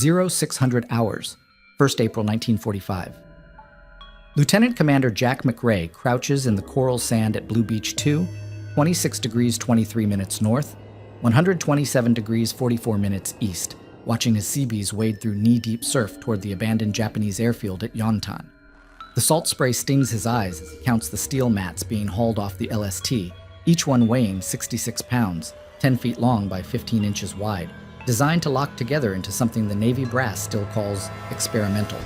0600 hours, 1st April 1945. Lieutenant Commander Jack McRae crouches in the coral sand at Blue Beach 2, 26 degrees 23 minutes north, 127 degrees 44 minutes east, watching his Seabees wade through knee-deep surf toward the abandoned Japanese airfield at Yontan. The salt spray stings his eyes as he counts the steel mats being hauled off the LST, each one weighing 66 pounds, 10 feet long by 15 inches wide, designed to lock together into something the Navy brass still calls experimental.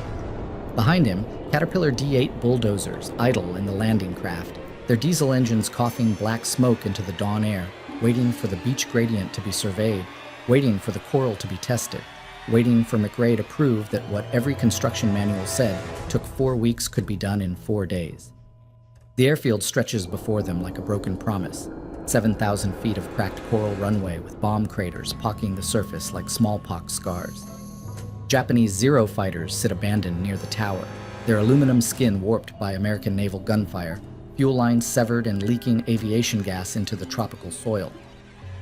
Behind him, Caterpillar D8 bulldozers idle in the landing craft, their diesel engines coughing black smoke into the dawn air, waiting for the beach gradient to be surveyed, waiting for the coral to be tested, waiting for McRae to prove that what every construction manual said took 4 weeks could be done in 4 days. The airfield stretches before them like a broken promise, 7,000 feet of cracked coral runway with bomb craters pocking the surface like smallpox scars. Japanese Zero fighters sit abandoned near the tower, their aluminum skin warped by American naval gunfire, fuel lines severed and leaking aviation gas into the tropical soil.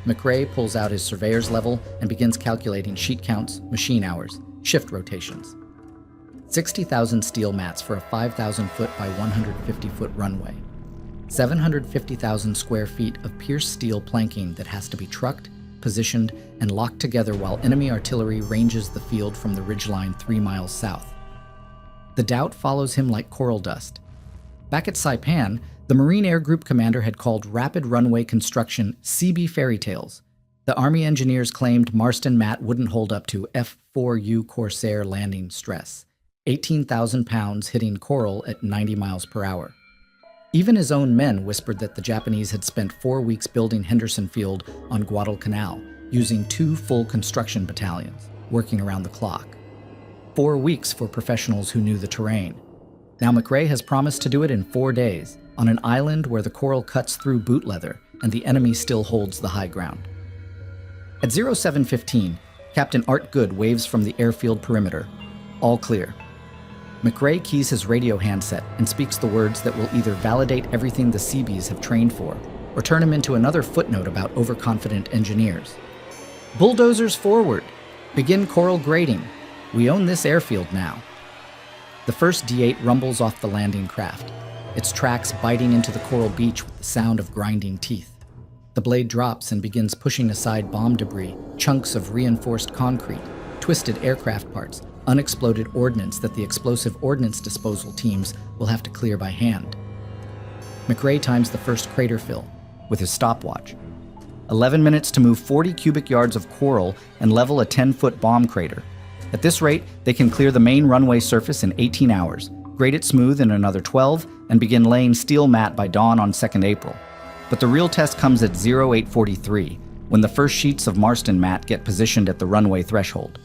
McRae pulls out his surveyor's level and begins calculating sheet counts, machine hours, shift rotations. 60,000 steel mats for a 5,000-foot by 150-foot runway. 750,000 square feet of pierced steel planking that has to be trucked, positioned, and locked together while enemy artillery ranges the field from the ridgeline 3 miles south. The doubt follows him like coral dust. Back at Saipan, the Marine Air Group commander had called rapid runway construction CB fairy tales. The Army engineers claimed Marston mat wouldn't hold up to F-4U Corsair landing stress, 18,000 pounds hitting coral at 90 miles per hour. Even his own men whispered that the Japanese had spent 4 weeks building Henderson Field on Guadalcanal, using 2 full construction battalions, working around the clock. 4 weeks for professionals who knew the terrain. Now McRae has promised to do it in 4 days, on an island where the coral cuts through boot leather and the enemy still holds the high ground. At 0715, Captain Art Good waves from the airfield perimeter. All clear. McRae keys his radio handset and speaks the words that will either validate everything the Seabees have trained for, or turn him into another footnote about overconfident engineers. Bulldozers forward! Begin coral grading. We own this airfield now. The first D8 rumbles off the landing craft, its tracks biting into the coral beach with the sound of grinding teeth. The blade drops and begins pushing aside bomb debris, chunks of reinforced concrete, twisted aircraft parts, unexploded ordnance that the explosive ordnance disposal teams will have to clear by hand. McRae times the first crater fill with his stopwatch. 11 minutes to move 40 cubic yards of coral and level a 10-foot bomb crater. At this rate, they can clear the main runway surface in 18 hours, grade it smooth in another 12, and begin laying steel mat by dawn on 2nd April. But the real test comes at 0843, when the first sheets of Marston mat get positioned at the runway threshold.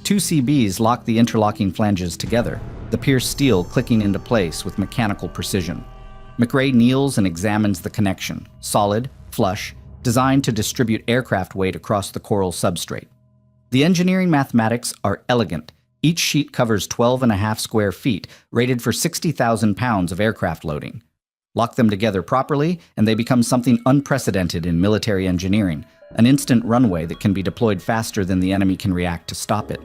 2 CBs lock the interlocking flanges together, the pierced steel clicking into place with mechanical precision. McRae kneels and examines the connection, solid, flush, designed to distribute aircraft weight across the coral substrate. The engineering mathematics are elegant. Each sheet covers 12.5 square feet, rated for 60,000 pounds of aircraft loading. Lock them together properly, and they become something unprecedented in military engineering, an instant runway that can be deployed faster than the enemy can react to stop it.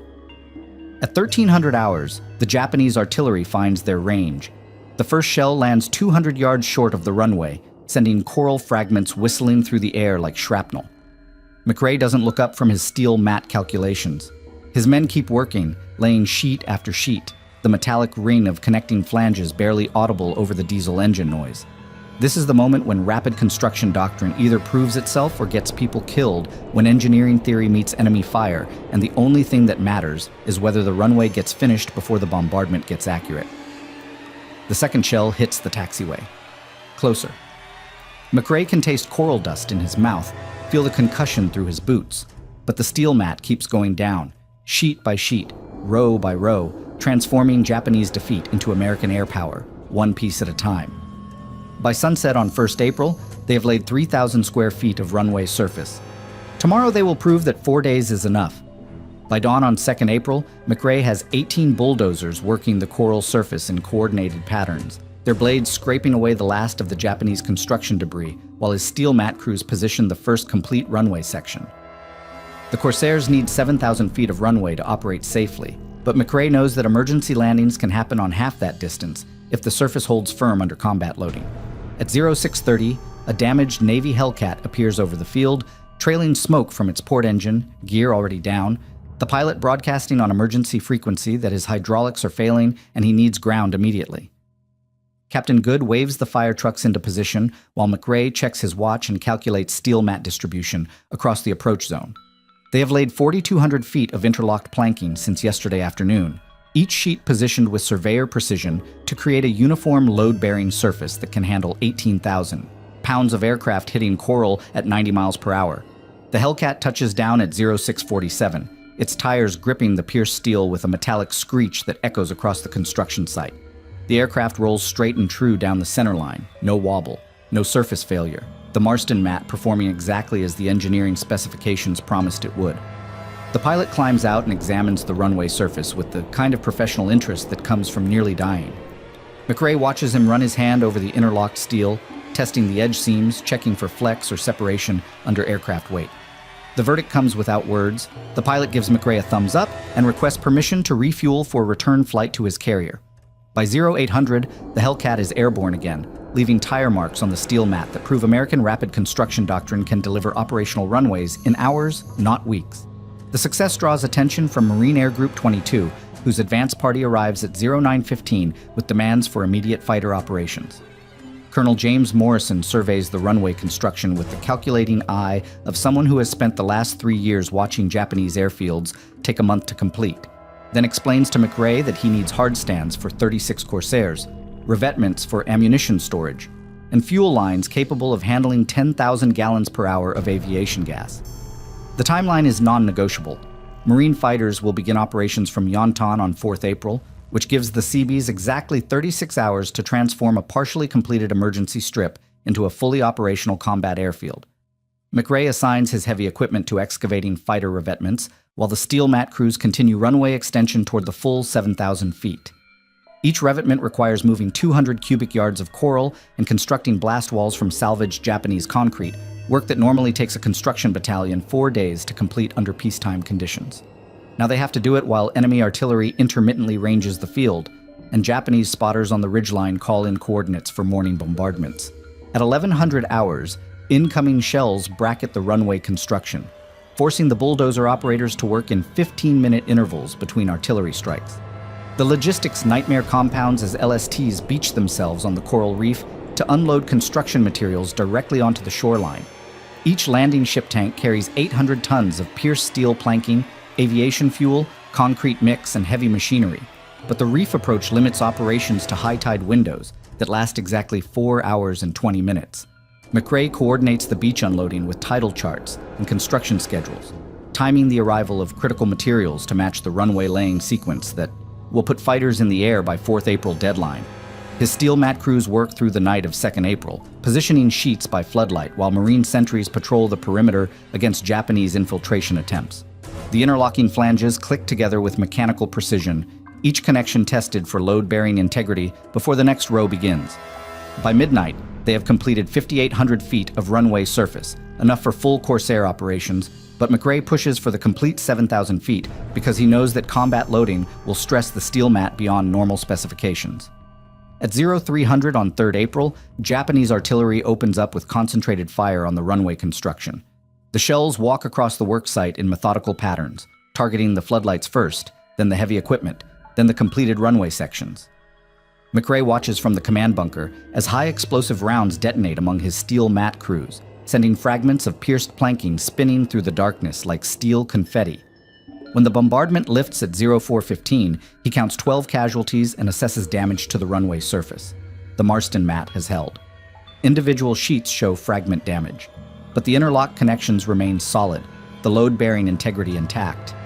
At 1300 hours, the Japanese artillery finds their range. The first shell lands 200 yards short of the runway, sending coral fragments whistling through the air like shrapnel. McRae doesn't look up from his steel mat calculations. His men keep working, laying sheet after sheet, the metallic ring of connecting flanges barely audible over the diesel engine noise. This is the moment when rapid construction doctrine either proves itself or gets people killed, when engineering theory meets enemy fire, and the only thing that matters is whether the runway gets finished before the bombardment gets accurate. The second shell hits the taxiway. Closer. McRae can taste coral dust in his mouth, feel the concussion through his boots, but the steel mat keeps going down, sheet by sheet, row by row, transforming Japanese defeat into American air power, one piece at a time. By sunset on 1st April, they have laid 3,000 square feet of runway surface. Tomorrow they will prove that 4 days is enough. By dawn on 2nd April, McRae has 18 bulldozers working the coral surface in coordinated patterns, their blades scraping away the last of the Japanese construction debris, while his steel mat crews position the first complete runway section. The Corsairs need 7,000 feet of runway to operate safely, but McRae knows that emergency landings can happen on half that distance if the surface holds firm under combat loading. At 0630, a damaged Navy Hellcat appears over the field, trailing smoke from its port engine, gear already down, the pilot broadcasting on emergency frequency that his hydraulics are failing and he needs ground immediately. Captain Good waves the fire trucks into position while McRae checks his watch and calculates steel mat distribution across the approach zone. They have laid 4,200 feet of interlocked planking since yesterday afternoon, each sheet positioned with surveyor precision to create a uniform load-bearing surface that can handle 18,000 pounds of aircraft hitting coral at 90 miles per hour. The Hellcat touches down at 0647, its tires gripping the pierced steel with a metallic screech that echoes across the construction site. The aircraft rolls straight and true down the center line, no wobble, no surface failure, the Marston mat performing exactly as the engineering specifications promised it would. The pilot climbs out and examines the runway surface with the kind of professional interest that comes from nearly dying. McRae watches him run his hand over the interlocked steel, testing the edge seams, checking for flex or separation under aircraft weight. The verdict comes without words. The pilot gives McRae a thumbs up and requests permission to refuel for return flight to his carrier. By 0800, the Hellcat is airborne again, leaving tire marks on the steel mat that prove American rapid construction doctrine can deliver operational runways in hours, not weeks. The success draws attention from Marine Air Group 22, whose advance party arrives at 0915 with demands for immediate fighter operations. Colonel James Morrison surveys the runway construction with the calculating eye of someone who has spent the last 3 years watching Japanese airfields take a month to complete, then explains to McRae that he needs hard stands for 36 Corsairs, revetments for ammunition storage, and fuel lines capable of handling 10,000 gallons per hour of aviation gas. The timeline is non-negotiable. Marine fighters will begin operations from Yontan on 4th April, which gives the Seabees exactly 36 hours to transform a partially completed emergency strip into a fully operational combat airfield. McRae assigns his heavy equipment to excavating fighter revetments, while the steel mat crews continue runway extension toward the full 7,000 feet. Each revetment requires moving 200 cubic yards of coral and constructing blast walls from salvaged Japanese concrete, work that normally takes a construction battalion 4 days to complete under peacetime conditions. Now they have to do it while enemy artillery intermittently ranges the field, and Japanese spotters on the ridgeline call in coordinates for morning bombardments. At 1100 hours, incoming shells bracket the runway construction, forcing the bulldozer operators to work in 15-minute intervals between artillery strikes. The logistics nightmare compounds as LSTs beach themselves on the coral reef to unload construction materials directly onto the shoreline. Each landing ship tank carries 800 tons of pierced steel planking, aviation fuel, concrete mix, and heavy machinery, but the reef approach limits operations to high tide windows that last exactly 4 hours and 20 minutes. McRae coordinates the beach unloading with tidal charts and construction schedules, timing the arrival of critical materials to match the runway laying sequence that will put fighters in the air by 4th April deadline. His steel mat crews work through the night of 2nd April, positioning sheets by floodlight while Marine sentries patrol the perimeter against Japanese infiltration attempts. The interlocking flanges click together with mechanical precision, each connection tested for load-bearing integrity before the next row begins. By midnight, they have completed 5,800 feet of runway surface, enough for full Corsair operations, but McRae pushes for the complete 7,000 feet because he knows that combat loading will stress the steel mat beyond normal specifications. At 0300 on 3rd April, Japanese artillery opens up with concentrated fire on the runway construction. The shells walk across the work site in methodical patterns, targeting the floodlights first, then the heavy equipment, then the completed runway sections. McRae watches from the command bunker as high explosive rounds detonate among his steel mat crews, sending fragments of pierced planking spinning through the darkness like steel confetti. When the bombardment lifts at 0415, he counts 12 casualties and assesses damage to the runway surface. The Marston mat has held. Individual sheets show fragment damage, but the interlock connections remain solid, the load-bearing integrity intact.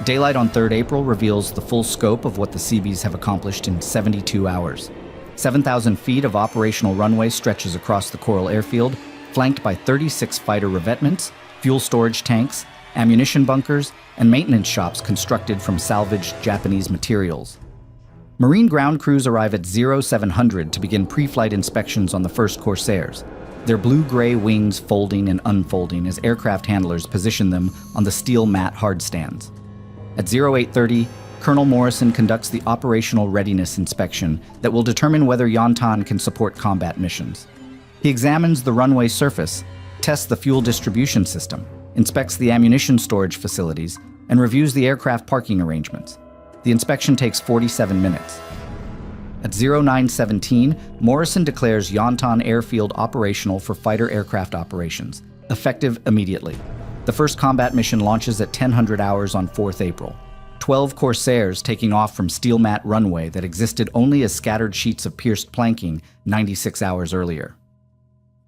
Daylight on 3rd April reveals the full scope of what the Seabees have accomplished in 72 hours. 7,000 feet of operational runway stretches across the Coral Airfield, flanked by 36 fighter revetments, fuel storage tanks, ammunition bunkers, and maintenance shops constructed from salvaged Japanese materials. Marine ground crews arrive at 0700 to begin pre-flight inspections on the first Corsairs. their blue-gray wings folding and unfolding as aircraft handlers position them on the steel mat hardstands. At 0830, Colonel Morrison conducts the operational readiness inspection that will determine whether Yontan can support combat missions. He examines the runway surface, tests the fuel distribution system, inspects the ammunition storage facilities, and reviews the aircraft parking arrangements. The inspection takes 47 minutes. At 0917, Morrison declares Yontan Airfield operational for fighter aircraft operations, effective immediately. The first combat mission launches at 1000 hours on 4th April. 12 Corsairs taking off from steel mat runway that existed only as scattered sheets of pierced planking 96 hours earlier.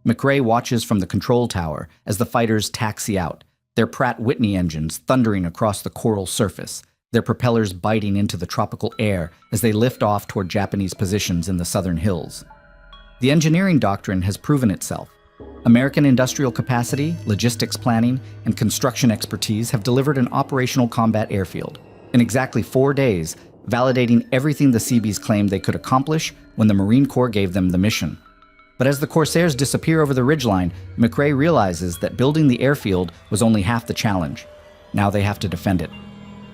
McRae watches from the control tower as the fighters taxi out, their Pratt Whitney engines thundering across the coral surface, their propellers biting into the tropical air as they lift off toward Japanese positions in the southern hills. The engineering doctrine has proven itself. American industrial capacity, logistics planning, and construction expertise have delivered an operational combat airfield in exactly 4 days, validating everything the Seabees claimed they could accomplish when the Marine Corps gave them the mission. But as the Corsairs disappear over the ridgeline, McRae realizes that building the airfield was only half the challenge. Now they have to defend it.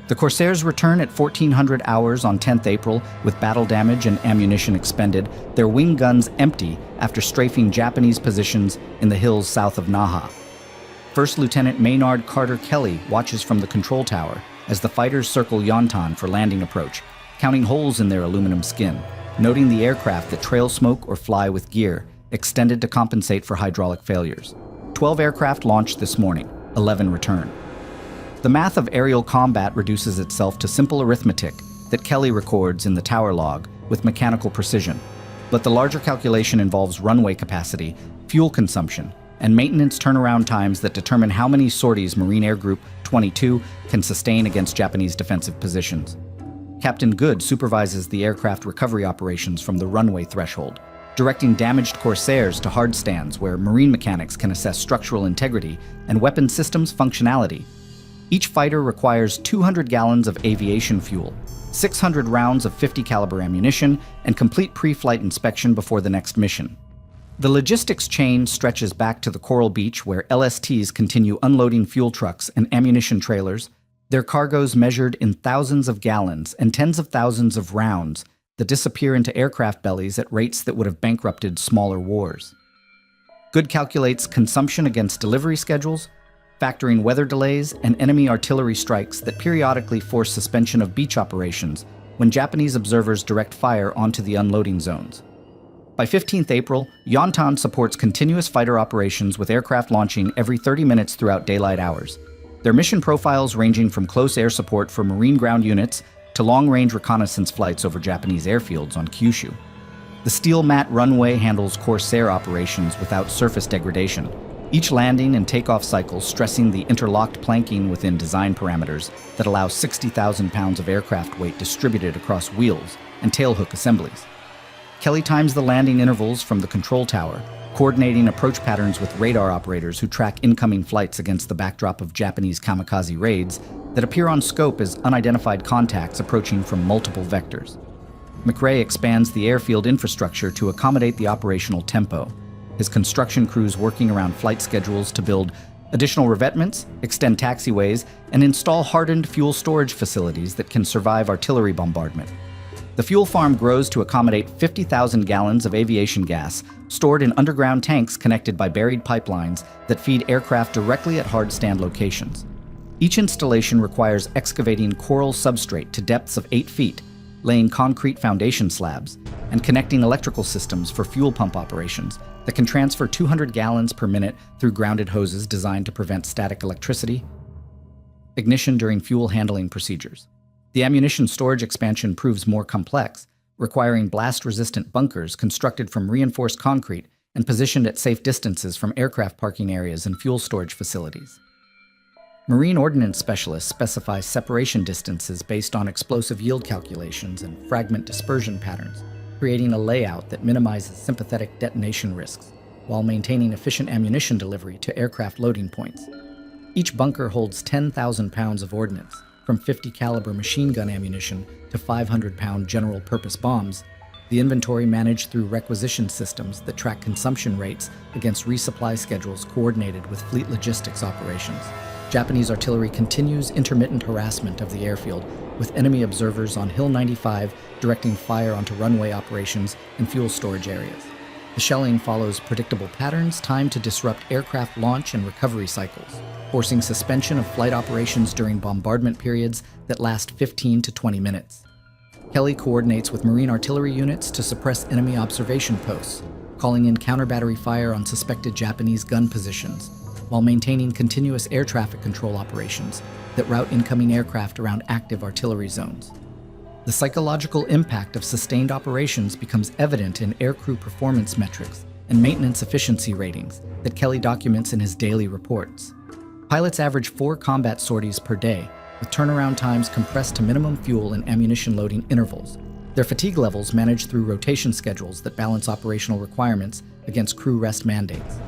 The Corsairs return at 1400 hours on 10th April with battle damage and ammunition expended, their wing guns empty after strafing Japanese positions in the hills south of Naha. First Lieutenant Maynard Carter Kelly watches from the control tower as the fighters circle Yontan for landing approach, counting holes in their aluminum skin, noting the aircraft that trail smoke or fly with gear, extended to compensate for hydraulic failures. 12 aircraft launched this morning, 11 return. The math of aerial combat reduces itself to simple arithmetic that Kelly records in the tower log with mechanical precision. But the larger calculation involves runway capacity, fuel consumption, and maintenance turnaround times that determine how many sorties Marine Air Group 22 can sustain against Japanese defensive positions. Captain Good supervises the aircraft recovery operations from the runway threshold, directing damaged Corsairs to hard stands where Marine mechanics can assess structural integrity and weapon systems functionality. Each fighter requires 200 gallons of aviation fuel, 600 rounds of 50 caliber ammunition, and complete pre-flight inspection before the next mission. The logistics chain stretches back to the Coral Beach where LSTs continue unloading fuel trucks and ammunition trailers, their cargoes measured in thousands of gallons and tens of thousands of rounds that disappear into aircraft bellies at rates that would have bankrupted smaller wars. Good calculates consumption against delivery schedules, factoring weather delays and enemy artillery strikes that periodically force suspension of beach operations when Japanese observers direct fire onto the unloading zones. By 15th April, Yontan supports continuous fighter operations with aircraft launching every 30 minutes throughout daylight hours. Their mission profiles ranging from close air support for Marine ground units to long-range reconnaissance flights over Japanese airfields on Kyushu. The steel mat runway handles Corsair operations without surface degradation, each landing and takeoff cycle stressing the interlocked planking within design parameters that allow 60,000 pounds of aircraft weight distributed across wheels and tailhook assemblies. Kelly times the landing intervals from the control tower, coordinating approach patterns with radar operators who track incoming flights against the backdrop of Japanese kamikaze raids that appear on scope as unidentified contacts approaching from multiple vectors. McRae expands the airfield infrastructure to accommodate the operational tempo, his construction crews working around flight schedules to build additional revetments, extend taxiways, and install hardened fuel storage facilities that can survive artillery bombardment. The fuel farm grows to accommodate 50,000 gallons of aviation gas stored in underground tanks connected by buried pipelines that feed aircraft directly at hard stand locations. Each installation requires excavating coral substrate to depths of 8 feet, laying concrete foundation slabs, and connecting electrical systems for fuel pump operations that can transfer 200 gallons per minute through grounded hoses designed to prevent static electricity. Ignition during fuel handling procedures. The ammunition storage expansion proves more complex, requiring blast-resistant bunkers constructed from reinforced concrete and positioned at safe distances from aircraft parking areas and fuel storage facilities. Marine ordnance specialists specify separation distances based on explosive yield calculations and fragment dispersion patterns, creating a layout that minimizes sympathetic detonation risks while maintaining efficient ammunition delivery to aircraft loading points. Each bunker holds 10,000 pounds of ordnance, from 50 caliber machine gun ammunition to 500-pound general-purpose bombs, The inventory managed through requisition systems that track consumption rates against resupply schedules coordinated with fleet logistics operations. Japanese artillery continues intermittent harassment of the airfield, with enemy observers on Hill 95 directing fire onto runway operations and fuel storage areas. The shelling follows predictable patterns timed to disrupt aircraft launch and recovery cycles, forcing suspension of flight operations during bombardment periods that last 15 to 20 minutes. Kelly coordinates with Marine artillery units to suppress enemy observation posts, calling in counter-battery fire on suspected Japanese gun positions, while maintaining continuous air traffic control operations that route incoming aircraft around active artillery zones. The psychological impact of sustained operations becomes evident in aircrew performance metrics and maintenance efficiency ratings that Kelly documents in his daily reports. Pilots average 4 combat sorties per day, with turnaround times compressed to minimum fuel and ammunition loading intervals. Their fatigue levels managed through rotation schedules that balance operational requirements against crew rest mandates.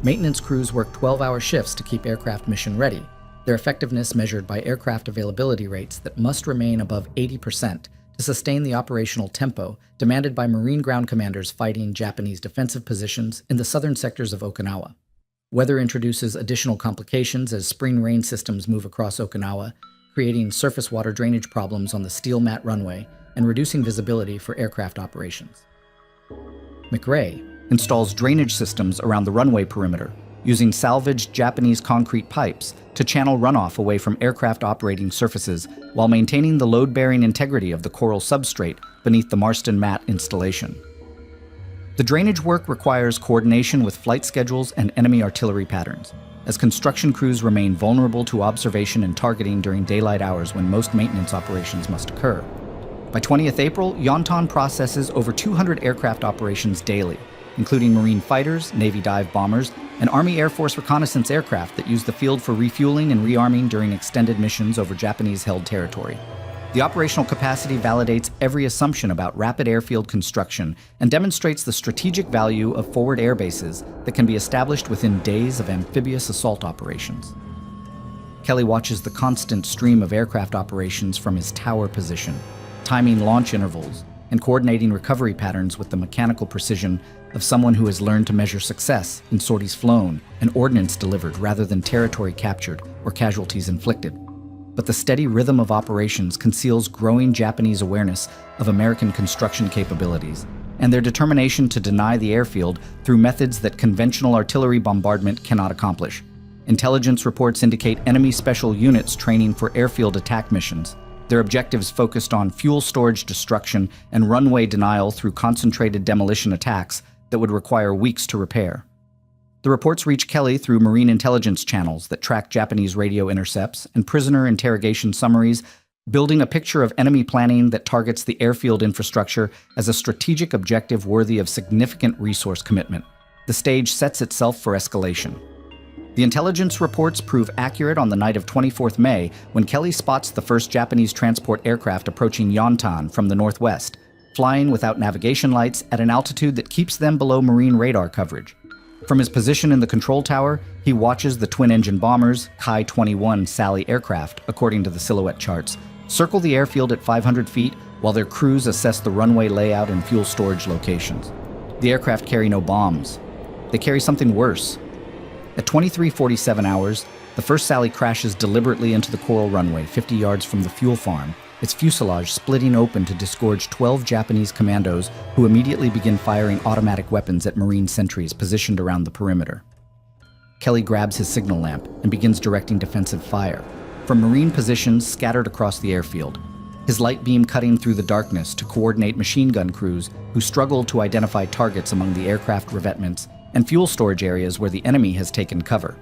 Maintenance crews work 12-hour shifts to keep aircraft mission ready, their effectiveness measured by aircraft availability rates that must remain above 80% to sustain the operational tempo demanded by Marine ground commanders fighting Japanese defensive positions in the southern sectors of Okinawa. Weather introduces additional complications as spring rain systems move across Okinawa, creating surface water drainage problems on the steel mat runway and reducing visibility for aircraft operations. McRae installs drainage systems around the runway perimeter, using salvaged Japanese concrete pipes to channel runoff away from aircraft operating surfaces while maintaining the load-bearing integrity of the coral substrate beneath the Marston mat installation. The drainage work requires coordination with flight schedules and enemy artillery patterns, as construction crews remain vulnerable to observation and targeting during daylight hours when most maintenance operations must occur. By 20th April, Yontan processes over 200 aircraft operations daily, including Marine fighters, Navy dive bombers, and Army Air Force reconnaissance aircraft that use the field for refueling and rearming during extended missions over Japanese-held territory. The operational capacity validates every assumption about rapid airfield construction and demonstrates the strategic value of forward air bases that can be established within days of amphibious assault operations. Kelly watches the constant stream of aircraft operations from his tower position, timing launch intervals and coordinating recovery patterns with the mechanical precision of someone who has learned to measure success in sorties flown and ordnance delivered rather than territory captured or casualties inflicted. But the steady rhythm of operations conceals growing Japanese awareness of American construction capabilities and their determination to deny the airfield through methods that conventional artillery bombardment cannot accomplish. Intelligence reports indicate enemy special units training for airfield attack missions, their objectives focused on fuel storage destruction and runway denial through concentrated demolition attacks that would require weeks to repair. The reports reach Kelly through Marine intelligence channels that track Japanese radio intercepts and prisoner interrogation summaries, building a picture of enemy planning that targets the airfield infrastructure as a strategic objective worthy of significant resource commitment. The stage sets itself for escalation. The intelligence reports prove accurate on the night of 24th May when Kelly spots the first Japanese transport aircraft approaching Yontan from the northwest, flying without navigation lights at an altitude that keeps them below Marine radar coverage. From his position in the control tower, he watches the twin-engine bombers, Kai-21 Sally aircraft, according to the silhouette charts, circle the airfield at 500 feet while their crews assess the runway layout and fuel storage locations. The aircraft carry no bombs. They carry something worse. At 23:47 hours, the first Sally crashes deliberately into the coral runway 50 yards from the fuel farm, its fuselage splitting open to disgorge 12 Japanese commandos who immediately begin firing automatic weapons at Marine sentries positioned around the perimeter. Kelly grabs his signal lamp and begins directing defensive fire from Marine positions scattered across the airfield, his light beam cutting through the darkness to coordinate machine gun crews who struggle to identify targets among the aircraft revetments and fuel storage areas where the enemy has taken cover.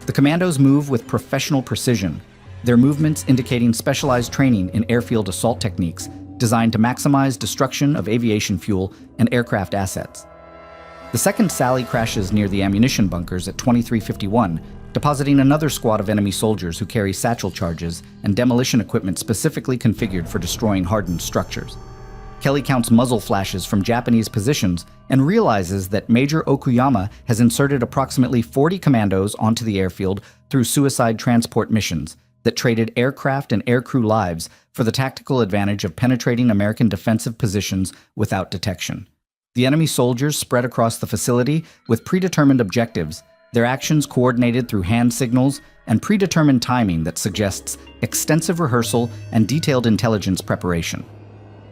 The commandos move with professional precision, their movements indicating specialized training in airfield assault techniques designed to maximize destruction of aviation fuel and aircraft assets. The second Sally crashes near the ammunition bunkers at 23:51, depositing another squad of enemy soldiers who carry satchel charges and demolition equipment specifically configured for destroying hardened structures. Kelly counts muzzle flashes from Japanese positions and realizes that Major Okuyama has inserted approximately 40 commandos onto the airfield through suicide transport missions, that traded aircraft and aircrew lives for the tactical advantage of penetrating American defensive positions without detection. The enemy soldiers spread across the facility with predetermined objectives, their actions coordinated through hand signals and predetermined timing that suggests extensive rehearsal and detailed intelligence preparation.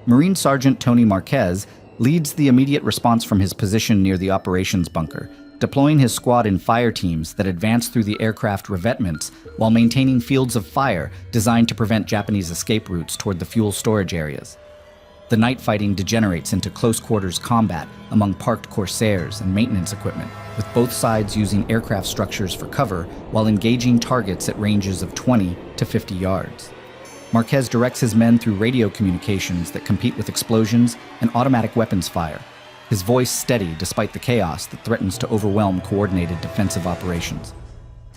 Marine Sergeant Tony Marquez leads the immediate response from his position near the operations bunker, deploying his squad in fire teams that advance through the aircraft revetments while maintaining fields of fire designed to prevent Japanese escape routes toward the fuel storage areas. The night fighting degenerates into close-quarters combat among parked Corsairs and maintenance equipment, with both sides using aircraft structures for cover while engaging targets at ranges of 20 to 50 yards. Marquez directs his men through radio communications that compete with explosions and automatic weapons fire, his voice steady despite the chaos that threatens to overwhelm coordinated defensive operations.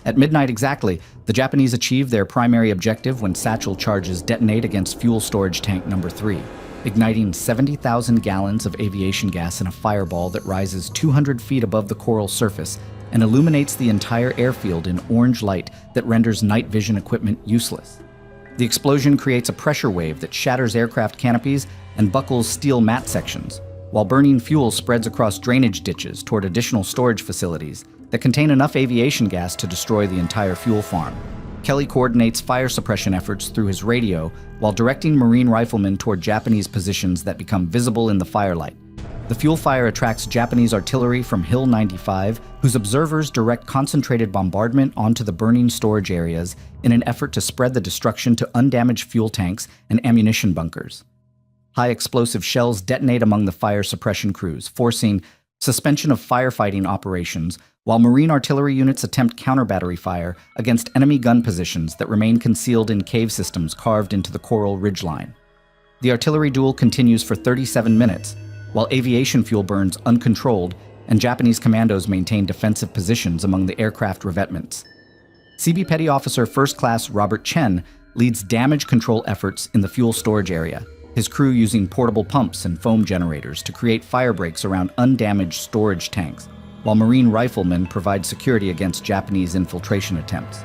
At midnight exactly, the Japanese achieve their primary objective when satchel charges detonate against fuel storage tank number 3, igniting 70,000 gallons of aviation gas in a fireball that rises 200 feet above the coral surface and illuminates the entire airfield in orange light that renders night vision equipment useless. The explosion creates a pressure wave that shatters aircraft canopies and buckles steel mat sections, while burning fuel spreads across drainage ditches toward additional storage facilities that contain enough aviation gas to destroy the entire fuel farm. Kelly coordinates fire suppression efforts through his radio while directing Marine riflemen toward Japanese positions that become visible in the firelight. The fuel fire attracts Japanese artillery from Hill 95, whose observers direct concentrated bombardment onto the burning storage areas in an effort to spread the destruction to undamaged fuel tanks and ammunition bunkers. High explosive shells detonate among the fire suppression crews, forcing suspension of firefighting operations, while Marine artillery units attempt counter-battery fire against enemy gun positions that remain concealed in cave systems carved into the coral ridgeline. The artillery duel continues for 37 minutes, while aviation fuel burns uncontrolled and Japanese commandos maintain defensive positions among the aircraft revetments. CB Petty Officer First Class Robert Chen leads damage control efforts in the fuel storage area, his crew using portable pumps and foam generators to create fire breaks around undamaged storage tanks, while Marine riflemen provide security against Japanese infiltration attempts.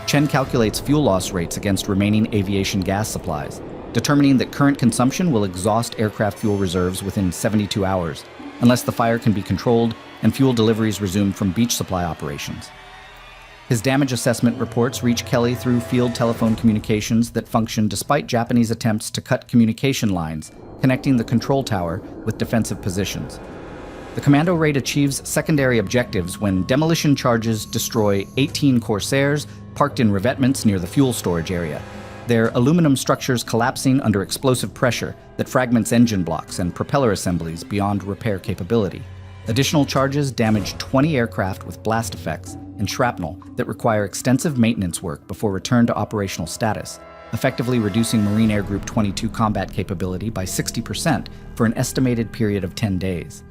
Chen calculates fuel loss rates against remaining aviation gas supplies, determining that current consumption will exhaust aircraft fuel reserves within 72 hours, unless the fire can be controlled and fuel deliveries resumed from beach supply operations. His damage assessment reports reach Kelly through field telephone communications that function despite Japanese attempts to cut communication lines connecting the control tower with defensive positions. The commando raid achieves secondary objectives when demolition charges destroy 18 Corsairs parked in revetments near the fuel storage area, their aluminum structures collapsing under explosive pressure that fragments engine blocks and propeller assemblies beyond repair capability. Additional charges damage 20 aircraft with blast effects and shrapnel that require extensive maintenance work before return to operational status, effectively reducing Marine Air Group 22 combat capability by 60% for an estimated period of 10 days.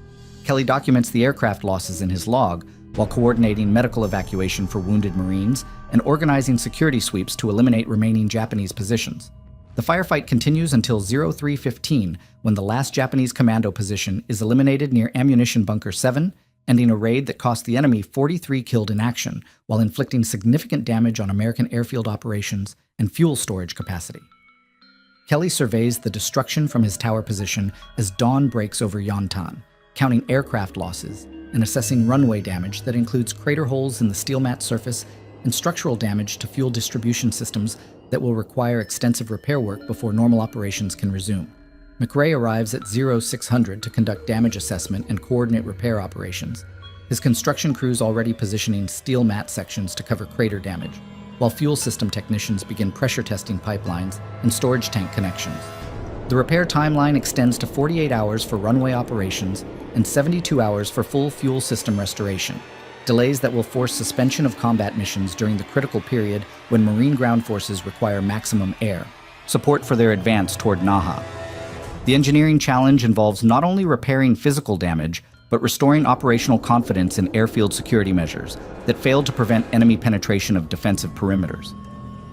Kelly documents the aircraft losses in his log while coordinating medical evacuation for wounded Marines and organizing security sweeps to eliminate remaining Japanese positions. The firefight continues until 03:15, when the last Japanese commando position is eliminated near Ammunition Bunker 7, ending a raid that cost the enemy 43 killed in action, while inflicting significant damage on American airfield operations and fuel storage capacity. Kelly surveys the destruction from his tower position as dawn breaks over Yontan, counting aircraft losses and assessing runway damage that includes crater holes in the steel mat surface and structural damage to fuel distribution systems that will require extensive repair work before normal operations can resume. McRae arrives at 0600 to conduct damage assessment and coordinate repair operations, his construction crews already positioning steel mat sections to cover crater damage, while fuel system technicians begin pressure testing pipelines and storage tank connections. The repair timeline extends to 48 hours for runway operations and 72 hours for full fuel system restoration, delays that will force suspension of combat missions during the critical period when Marine ground forces require maximum air support for their advance toward Naha. The engineering challenge involves not only repairing physical damage, but restoring operational confidence in airfield security measures that failed to prevent enemy penetration of defensive perimeters.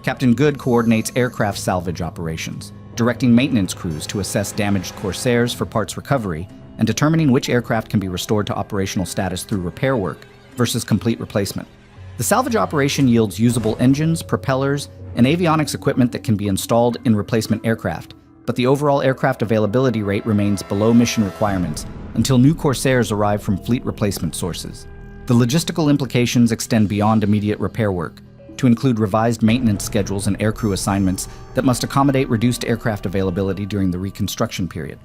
Captain Good coordinates aircraft salvage operations, directing maintenance crews to assess damaged Corsairs for parts recovery and determining which aircraft can be restored to operational status through repair work versus complete replacement. The salvage operation yields usable engines, propellers, and avionics equipment that can be installed in replacement aircraft, but the overall aircraft availability rate remains below mission requirements until new Corsairs arrive from fleet replacement sources. The logistical implications extend beyond immediate repair work, to include revised maintenance schedules and aircrew assignments that must accommodate reduced aircraft availability during the reconstruction period.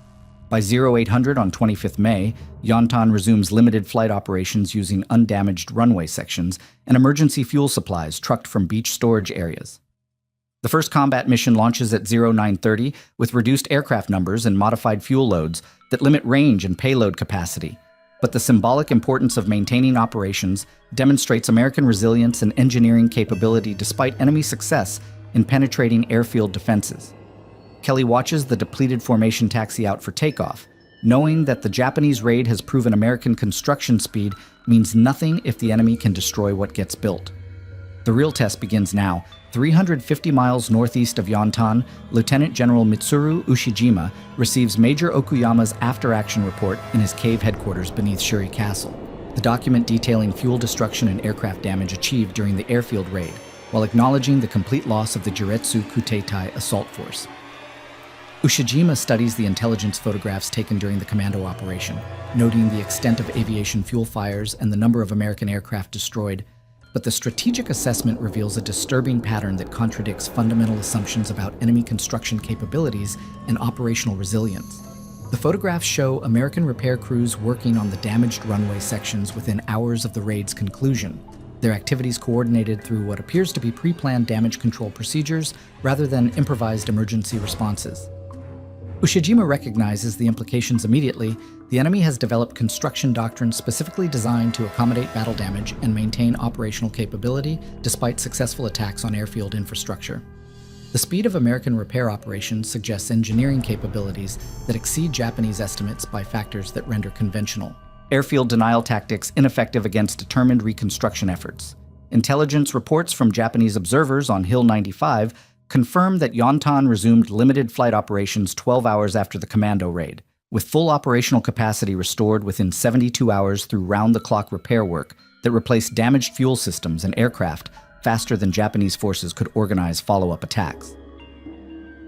By 0800 on 25th May, Yantan resumes limited flight operations using undamaged runway sections and emergency fuel supplies trucked from beach storage areas. The first combat mission launches at 0930 with reduced aircraft numbers and modified fuel loads that limit range and payload capacity. But the symbolic importance of maintaining operations demonstrates American resilience and engineering capability despite enemy success in penetrating airfield defenses. Kelly watches the depleted formation taxi out for takeoff, knowing that the Japanese raid has proven American construction speed means nothing if the enemy can destroy what gets built. The real test begins now. 350 miles northeast of Yantan, Lieutenant General Mitsuru Ushijima receives Major Okuyama's after-action report in his cave headquarters beneath Shuri Castle. The document detailing fuel destruction and aircraft damage achieved during the airfield raid, while acknowledging the complete loss of the Jiretsu Kuteitai assault force. Ushijima studies the intelligence photographs taken during the commando operation, noting the extent of aviation fuel fires and the number of American aircraft destroyed. But the strategic assessment reveals a disturbing pattern that contradicts fundamental assumptions about enemy construction capabilities and operational resilience. The photographs show American repair crews working on the damaged runway sections within hours of the raid's conclusion, their activities coordinated through what appears to be pre-planned damage control procedures rather than improvised emergency responses. Ushijima recognizes the implications immediately. The enemy has developed construction doctrines specifically designed to accommodate battle damage and maintain operational capability despite successful attacks on airfield infrastructure. The speed of American repair operations suggests engineering capabilities that exceed Japanese estimates by factors that render conventional airfield denial tactics ineffective against determined reconstruction efforts. Intelligence reports from Japanese observers on Hill 95 confirmed that Yantan resumed limited flight operations 12 hours after the commando raid, with full operational capacity restored within 72 hours through round-the-clock repair work that replaced damaged fuel systems and aircraft faster than Japanese forces could organize follow-up attacks.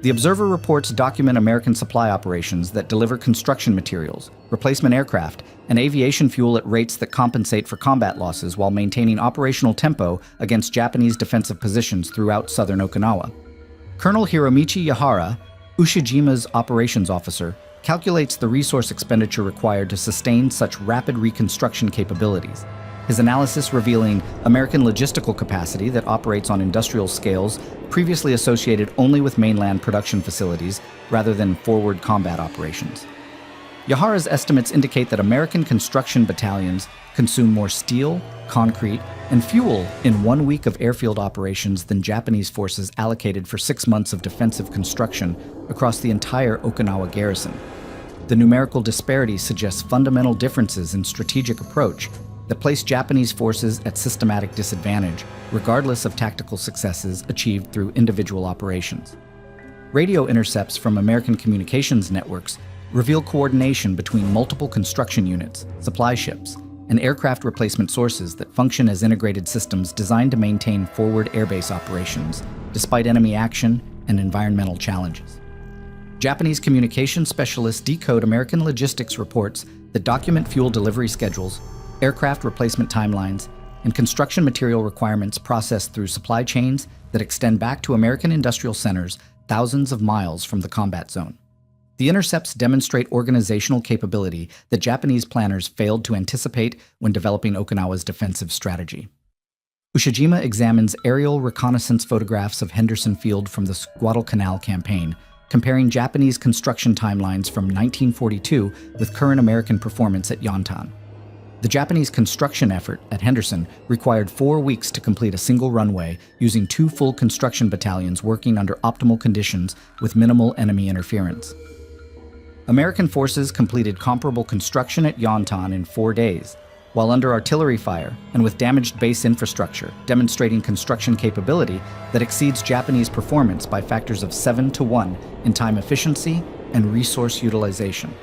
The observer reports document American supply operations that deliver construction materials, replacement aircraft, and aviation fuel at rates that compensate for combat losses while maintaining operational tempo against Japanese defensive positions throughout southern Okinawa. Colonel Hiromichi Yahara, Ushijima's operations officer, calculates the resource expenditure required to sustain such rapid reconstruction capabilities. His analysis revealing American logistical capacity that operates on industrial scales previously associated only with mainland production facilities rather than forward combat operations. Yahara's estimates indicate that American construction battalions consume more steel, concrete, and fuel in 1 week of airfield operations than Japanese forces allocated for 6 months of defensive construction across the entire Okinawa garrison. The numerical disparity suggests fundamental differences in strategic approach that place Japanese forces at systematic disadvantage, regardless of tactical successes achieved through individual operations. Radio intercepts from American communications networks reveal coordination between multiple construction units, supply ships, and aircraft replacement sources that function as integrated systems designed to maintain forward airbase operations, despite enemy action and environmental challenges. Japanese communications specialists decode American logistics reports that document fuel delivery schedules, aircraft replacement timelines, and construction material requirements processed through supply chains that extend back to American industrial centers thousands of miles from the combat zone. The intercepts demonstrate organizational capability that Japanese planners failed to anticipate when developing Okinawa's defensive strategy. Ushijima examines aerial reconnaissance photographs of Henderson Field from the Guadalcanal campaign, comparing Japanese construction timelines from 1942 with current American performance at Yantan. The Japanese construction effort at Henderson required 4 weeks to complete a single runway using 2 full construction battalions working under optimal conditions with minimal enemy interference. American forces completed comparable construction at Yantan in 4 days, while under artillery fire and with damaged base infrastructure, demonstrating construction capability that exceeds Japanese performance by factors of 7 to 1 in time efficiency and resource utilization.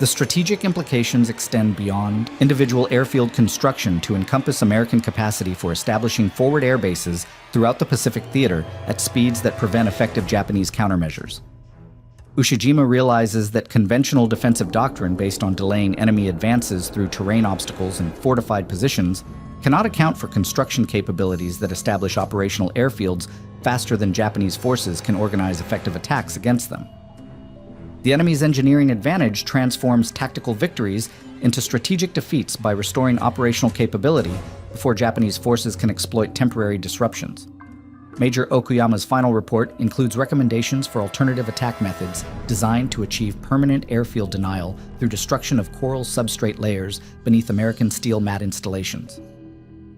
The strategic implications extend beyond individual airfield construction to encompass American capacity for establishing forward air bases throughout the Pacific Theater at speeds that prevent effective Japanese countermeasures. Ushijima realizes that conventional defensive doctrine based on delaying enemy advances through terrain obstacles and fortified positions cannot account for construction capabilities that establish operational airfields faster than Japanese forces can organize effective attacks against them. The enemy's engineering advantage transforms tactical victories into strategic defeats by restoring operational capability before Japanese forces can exploit temporary disruptions. Major Okuyama's final report includes recommendations for alternative attack methods designed to achieve permanent airfield denial through destruction of coral substrate layers beneath American steel mat installations.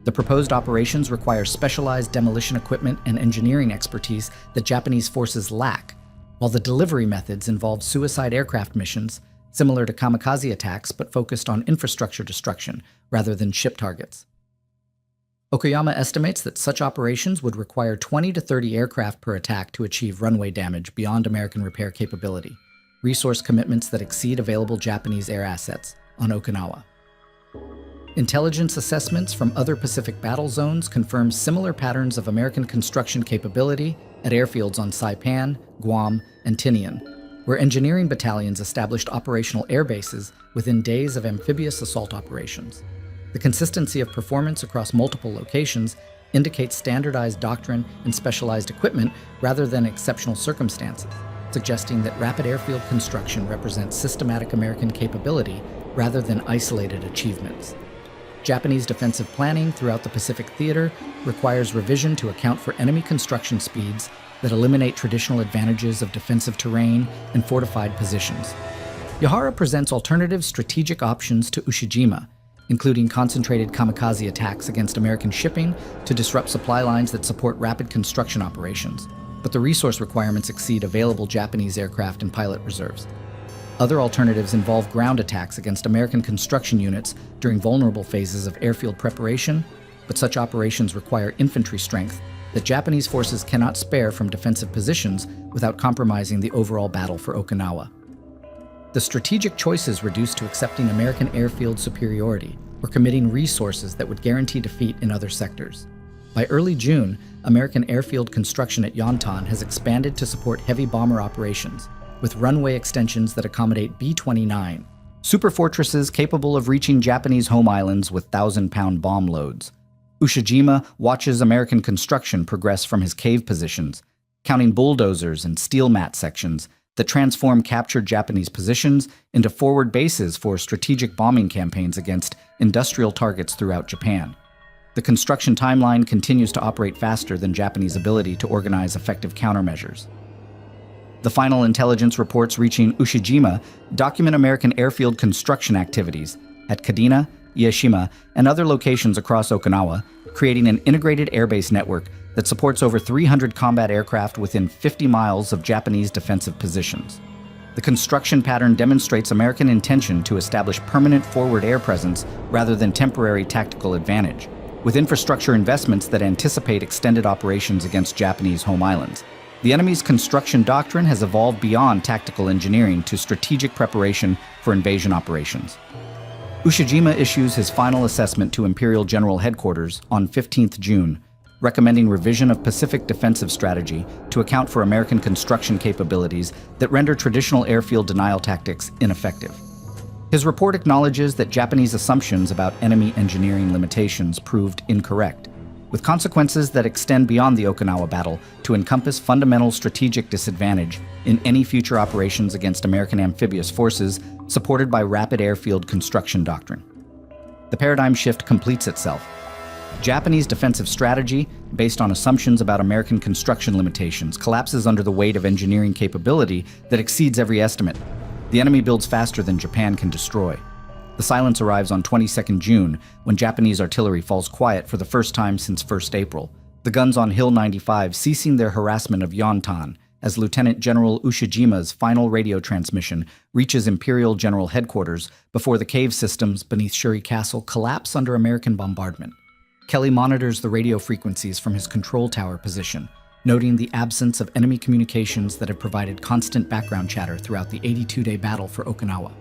The proposed operations require specialized demolition equipment and engineering expertise that Japanese forces lack, while the delivery methods involve suicide aircraft missions, similar to kamikaze attacks but focused on infrastructure destruction rather than ship targets. Okuyama estimates that such operations would require 20 to 30 aircraft per attack to achieve runway damage beyond American repair capability, resource commitments that exceed available Japanese air assets on Okinawa. Intelligence assessments from other Pacific battle zones confirm similar patterns of American construction capability at airfields on Saipan, Guam, and Tinian, where engineering battalions established operational air bases within days of amphibious assault operations. The consistency of performance across multiple locations indicates standardized doctrine and specialized equipment rather than exceptional circumstances, suggesting that rapid airfield construction represents systematic American capability rather than isolated achievements. Japanese defensive planning throughout the Pacific Theater requires revision to account for enemy construction speeds that eliminate traditional advantages of defensive terrain and fortified positions. Yahara presents alternative strategic options to Ushijima, including concentrated kamikaze attacks against American shipping to disrupt supply lines that support rapid construction operations, but the resource requirements exceed available Japanese aircraft and pilot reserves. Other alternatives involve ground attacks against American construction units during vulnerable phases of airfield preparation, but such operations require infantry strength that Japanese forces cannot spare from defensive positions without compromising the overall battle for Okinawa. The strategic choices reduced to accepting American airfield superiority or committing resources that would guarantee defeat in other sectors. By early June, American airfield construction at Yontan has expanded to support heavy bomber operations, with runway extensions that accommodate B-29, superfortresses capable of reaching Japanese home islands with 1,000-pound bomb loads. Ushijima watches American construction progress from his cave positions, counting bulldozers and steel mat sections that transform captured Japanese positions into forward bases for strategic bombing campaigns against industrial targets throughout Japan. The construction timeline continues to operate faster than Japanese ability to organize effective countermeasures. The final intelligence reports reaching Ushijima document American airfield construction activities at Kadena, Ieshima, and other locations across Okinawa, creating an integrated airbase network that supports over 300 combat aircraft within 50 miles of Japanese defensive positions. The construction pattern demonstrates American intention to establish permanent forward air presence rather than temporary tactical advantage, with infrastructure investments that anticipate extended operations against Japanese home islands. The enemy's construction doctrine has evolved beyond tactical engineering to strategic preparation for invasion operations. Ushijima issues his final assessment to Imperial General Headquarters on 15th June, recommending revision of Pacific defensive strategy to account for American construction capabilities that render traditional airfield denial tactics ineffective. His report acknowledges that Japanese assumptions about enemy engineering limitations proved incorrect, with consequences that extend beyond the Okinawa battle to encompass fundamental strategic disadvantage in any future operations against American amphibious forces supported by rapid airfield construction doctrine. The paradigm shift completes itself. Japanese defensive strategy, based on assumptions about American construction limitations, collapses under the weight of engineering capability that exceeds every estimate. The enemy builds faster than Japan can destroy. The silence arrives on 22nd June, when Japanese artillery falls quiet for the first time since 1st April, the guns on Hill 95 ceasing their harassment of Yontan as Lieutenant General Ushijima's final radio transmission reaches Imperial General Headquarters before the cave systems beneath Shuri Castle collapse under American bombardment. Kelly monitors the radio frequencies from his control tower position, noting the absence of enemy communications that have provided constant background chatter throughout the 82-day battle for Okinawa.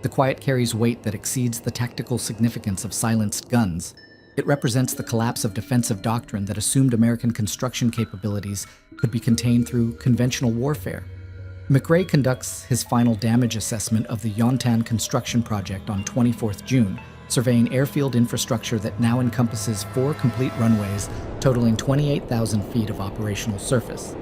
The quiet carries weight that exceeds the tactical significance of silenced guns. It represents the collapse of defensive doctrine that assumed American construction capabilities could be contained through conventional warfare. McRae conducts his final damage assessment of the Yontan construction project on 24th June, surveying airfield infrastructure that now encompasses 4 complete runways, totaling 28,000 feet of operational surface.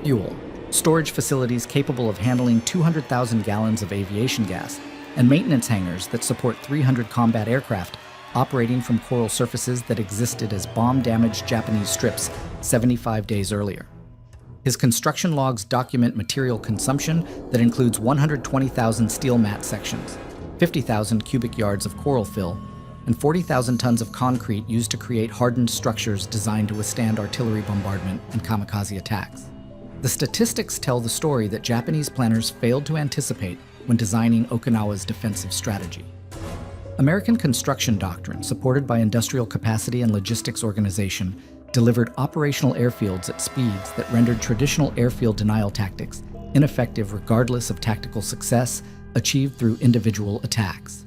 Fuel, storage facilities capable of handling 200,000 gallons of aviation gas, and maintenance hangars that support 300 combat aircraft operating from coral surfaces that existed as bomb-damaged Japanese strips 75 days earlier. His construction logs document material consumption that includes 120,000 steel mat sections, 50,000 cubic yards of coral fill, and 40,000 tons of concrete used to create hardened structures designed to withstand artillery bombardment and kamikaze attacks. The statistics tell the story that Japanese planners failed to anticipate when designing Okinawa's defensive strategy. American construction doctrine, supported by industrial capacity and logistics organization, delivered operational airfields at speeds that rendered traditional airfield denial tactics ineffective regardless of tactical success achieved through individual attacks.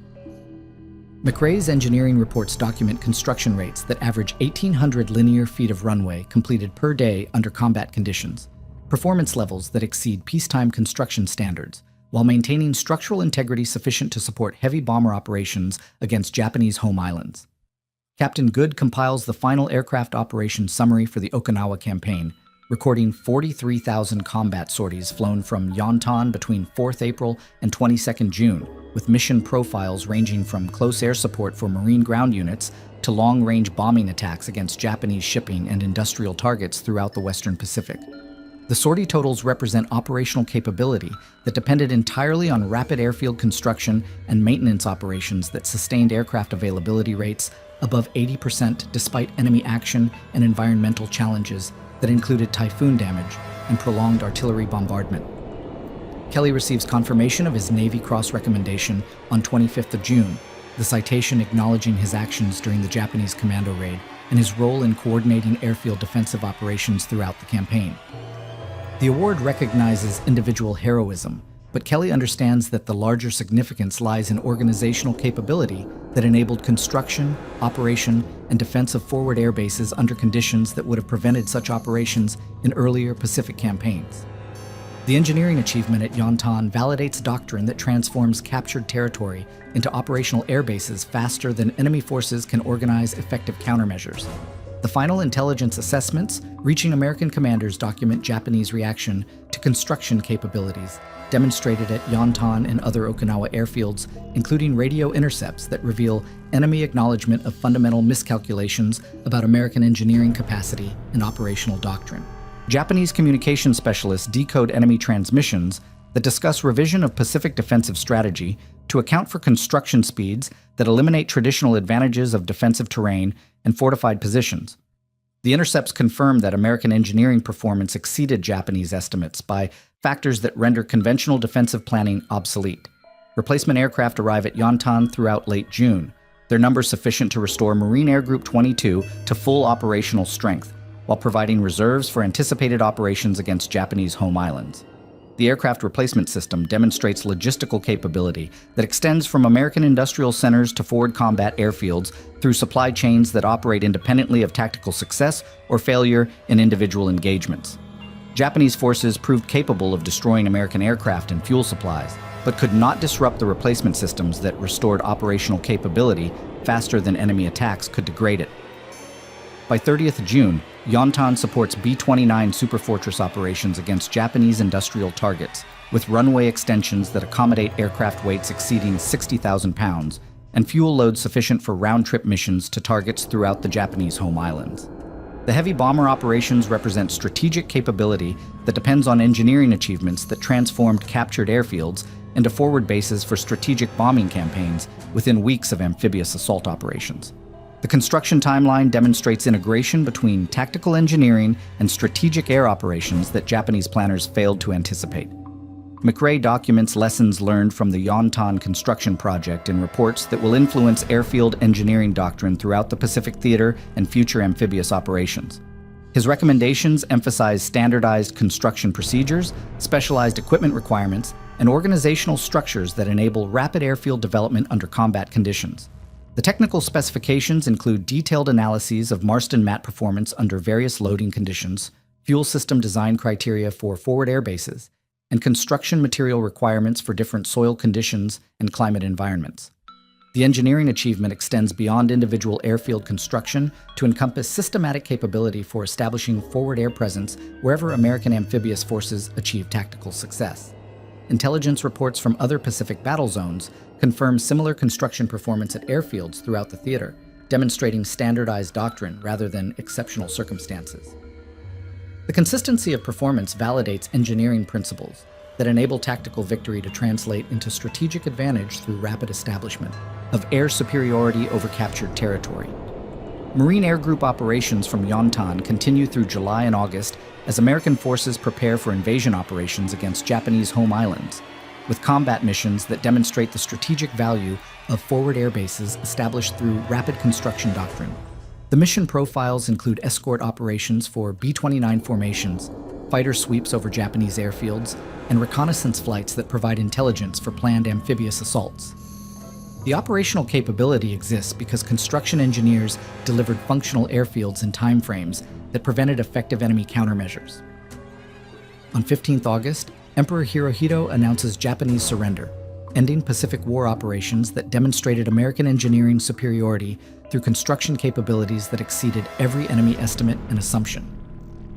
McRae's engineering reports document construction rates that average 1,800 linear feet of runway completed per day under combat conditions, performance levels that exceed peacetime construction standards, while maintaining structural integrity sufficient to support heavy bomber operations against Japanese home islands. Captain Good compiles the final aircraft operations summary for the Okinawa campaign, recording 43,000 combat sorties flown from Yontan between 4th April and 22nd June, with mission profiles ranging from close air support for Marine ground units to long-range bombing attacks against Japanese shipping and industrial targets throughout the Western Pacific. The sortie totals represent operational capability that depended entirely on rapid airfield construction and maintenance operations that sustained aircraft availability rates above 80% despite enemy action and environmental challenges that included typhoon damage and prolonged artillery bombardment. Kelly receives confirmation of his Navy Cross recommendation on 25th of June, the citation acknowledging his actions during the Japanese commando raid and his role in coordinating airfield defensive operations throughout the campaign. The award recognizes individual heroism, but Kelly understands that the larger significance lies in organizational capability that enabled construction, operation, and defense of forward air bases under conditions that would have prevented such operations in earlier Pacific campaigns. The engineering achievement at Yontan validates doctrine that transforms captured territory into operational air bases faster than enemy forces can organize effective countermeasures. The final intelligence assessments reaching American commanders document Japanese reaction to construction capabilities demonstrated at Yontan and other Okinawa airfields, including radio intercepts that reveal enemy acknowledgement of fundamental miscalculations about American engineering capacity and operational doctrine. Japanese communication specialists decode enemy transmissions that discuss revision of Pacific defensive strategy to account for construction speeds that eliminate traditional advantages of defensive terrain and fortified positions. The intercepts confirm that American engineering performance exceeded Japanese estimates by factors that render conventional defensive planning obsolete. Replacement aircraft arrive at Yontan throughout late June, their numbers sufficient to restore Marine Air Group 22 to full operational strength, while providing reserves for anticipated operations against Japanese home islands. The aircraft replacement system demonstrates logistical capability that extends from American industrial centers to forward combat airfields through supply chains that operate independently of tactical success or failure in individual engagements. Japanese forces proved capable of destroying American aircraft and fuel supplies, but could not disrupt the replacement systems that restored operational capability faster than enemy attacks could degrade it. By 30th June, Yontan supports B-29 Superfortress operations against Japanese industrial targets, with runway extensions that accommodate aircraft weights exceeding 60,000 pounds and fuel loads sufficient for round-trip missions to targets throughout the Japanese home islands. The heavy bomber operations represent strategic capability that depends on engineering achievements that transformed captured airfields into forward bases for strategic bombing campaigns within weeks of amphibious assault operations. The construction timeline demonstrates integration between tactical engineering and strategic air operations that Japanese planners failed to anticipate. McRae documents lessons learned from the Yontan construction project in reports that will influence airfield engineering doctrine throughout the Pacific Theater and future amphibious operations. His recommendations emphasize standardized construction procedures, specialized equipment requirements, and organizational structures that enable rapid airfield development under combat conditions. The technical specifications include detailed analyses of Marston mat performance under various loading conditions, fuel system design criteria for forward air bases, and construction material requirements for different soil conditions and climate environments. The engineering achievement extends beyond individual airfield construction to encompass systematic capability for establishing forward air presence wherever American amphibious forces achieve tactical success. Intelligence reports from other Pacific battle zones confirm similar construction performance at airfields throughout the theater, demonstrating standardized doctrine rather than exceptional circumstances. The consistency of performance validates engineering principles that enable tactical victory to translate into strategic advantage through rapid establishment of air superiority over captured territory. Marine Air Group operations from Yontan continue through July and August as American forces prepare for invasion operations against Japanese home islands, with combat missions that demonstrate the strategic value of forward air bases established through rapid construction doctrine. The mission profiles include escort operations for B-29 formations, fighter sweeps over Japanese airfields, and reconnaissance flights that provide intelligence for planned amphibious assaults. The operational capability exists because construction engineers delivered functional airfields in timeframes that prevented effective enemy countermeasures. On 15th August, Emperor Hirohito announces Japanese surrender, ending Pacific War operations that demonstrated American engineering superiority through construction capabilities that exceeded every enemy estimate and assumption.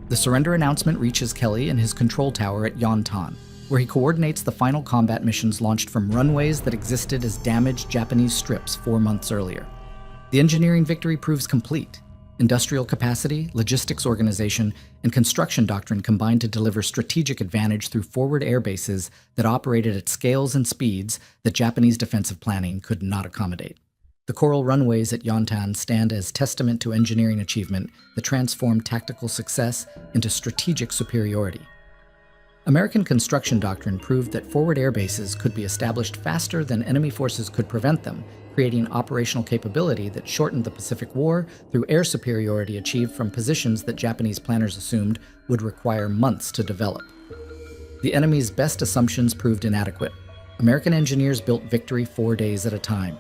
The surrender announcement reaches Kelly in his control tower at Yontan, where he coordinates the final combat missions launched from runways that existed as damaged Japanese strips 4 months earlier. The engineering victory proves complete. Industrial capacity, logistics organization, and construction doctrine combined to deliver strategic advantage through forward air bases that operated at scales and speeds that Japanese defensive planning could not accommodate. The coral runways at Yontan stand as testament to engineering achievement that transformed tactical success into strategic superiority. American construction doctrine proved that forward air bases could be established faster than enemy forces could prevent them, creating operational capability that shortened the Pacific War through air superiority achieved from positions that Japanese planners assumed would require months to develop. The enemy's best assumptions proved inadequate. American engineers built victory 4 days at a time,